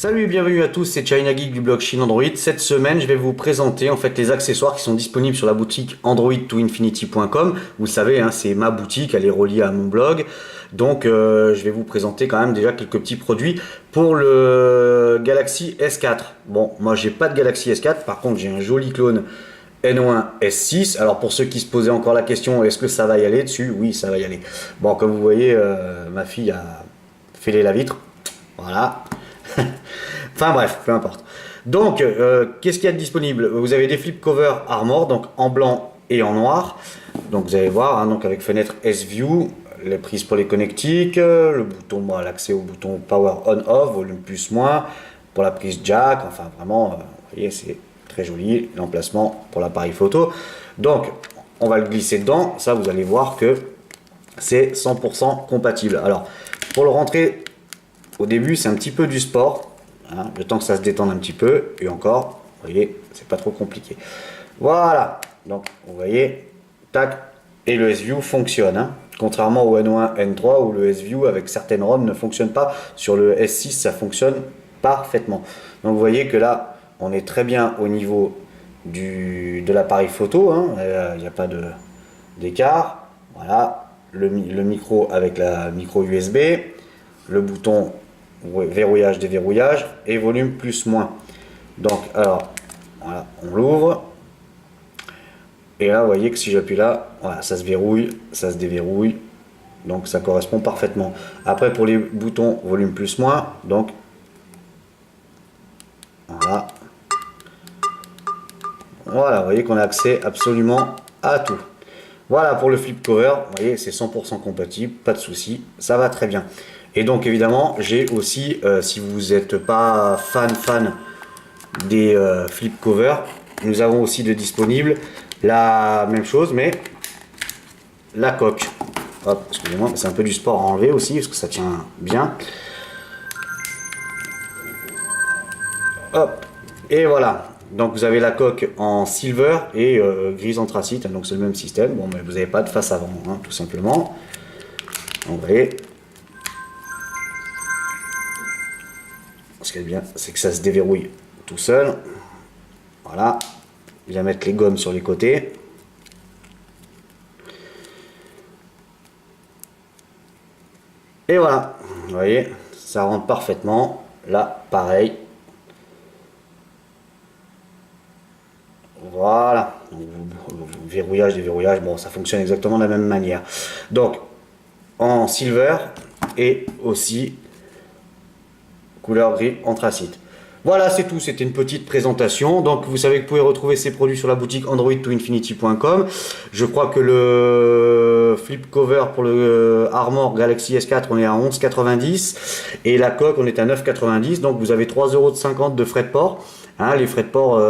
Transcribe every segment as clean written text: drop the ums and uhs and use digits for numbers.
Salut et bienvenue à tous, c'est China Geek du blog Chine Android. Cette semaine, je vais vous présenter en fait les accessoires qui sont disponibles sur la boutique android2infinity.com. Vous le savez, hein, c'est ma boutique, elle est reliée à mon blog. Donc je vais vous présenter quand même déjà quelques petits produits pour le Galaxy S4. Bon, moi j'ai pas de Galaxy S4, par contre j'ai un joli clone N1 S6. Alors pour ceux qui se posaient encore la question, est-ce que ça va y aller dessus? Oui, ça va y aller. Bon, comme vous voyez, ma fille a fêlé la vitre. Voilà. Enfin bref, peu importe. Donc, qu'est-ce qu'il y a de disponible? Vous avez des flip cover Armor, donc en blanc et en noir. Donc vous allez voir, hein, donc avec fenêtre S-View, les prises pour les connectiques, le bouton, bon, l'accès au bouton Power On-Off, volume plus moins, pour la prise jack, enfin vraiment, vous voyez, c'est très joli, l'emplacement pour l'appareil photo. Donc, on va le glisser dedans, ça vous allez voir que c'est 100% compatible. Alors, pour le rentrer, au début, c'est un petit peu du sport, hein, le temps que ça se détende un petit peu, et encore, vous voyez, c'est pas trop compliqué. Voilà, donc vous voyez, tac, et le S-View fonctionne, hein, contrairement au N1, N3, où le S-View avec certaines ROM ne fonctionne pas. Sur le S6, ça fonctionne parfaitement. Donc vous voyez que là, on est très bien au niveau de l'appareil photo, hein, il n'y a pas d'écart. Voilà, le micro avec la micro USB, le bouton verrouillage, déverrouillage et volume plus moins. Donc alors voilà, on l'ouvre et là vous voyez que si j'appuie là, voilà, ça se verrouille, ça se déverrouille, donc ça correspond parfaitement. Après pour les boutons volume plus moins, donc voilà, vous voyez qu'on a accès absolument à tout. Voilà pour le flip cover, vous voyez c'est 100% compatible, pas de souci, ça va très bien. Et donc évidemment j'ai aussi, si vous n'êtes pas fan des flip cover, nous avons aussi de disponible la même chose mais la coque. Hop, excusez-moi, c'est un peu du sport à enlever aussi parce que ça tient bien. Hop, et voilà. Donc vous avez la coque en silver et grise anthracite, hein, donc c'est le même système. Bon, mais vous n'avez pas de face avant, hein, tout simplement. Donc, vous voyez. Ce qui est bien, c'est que ça se déverrouille tout seul. Voilà. Il va mettre les gommes sur les côtés. Et voilà. Vous voyez, ça rentre parfaitement. Là, pareil. Voilà, verrouillage, déverrouillage, bon, ça fonctionne exactement de la même manière. Donc, en silver et aussi couleur gris anthracite. Voilà, c'est tout, c'était une petite présentation. Donc, vous savez que vous pouvez retrouver ces produits sur la boutique android2infinity.com. Je crois que le flip cover pour le Armor Galaxy S4, on est à 11,90 € et la coque, on est à 9,90 €. Donc, vous avez 3,50 € de frais de port. Hein, les frais de port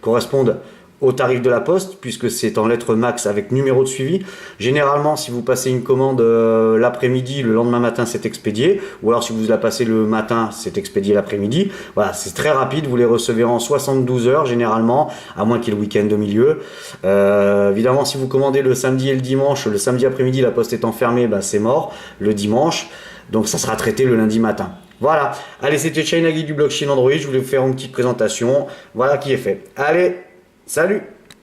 correspondent au tarif de la poste puisque c'est en lettres max avec numéro de suivi. Généralement, si vous passez une commande l'après-midi, le lendemain matin c'est expédié, ou alors si vous la passez le matin, c'est expédié l'après-midi. Voilà, c'est très rapide, vous les recevez en 72 heures généralement, à moins qu'il y ait le week-end au milieu. Évidemment, si vous commandez le samedi et le dimanche, le samedi après-midi la poste étant fermée, bah, c'est mort le dimanche, donc ça sera traité le lundi matin. Voilà, allez, c'était China Geek du blog Chine Android, je voulais vous faire une petite présentation, voilà qui est fait. Allez, salut!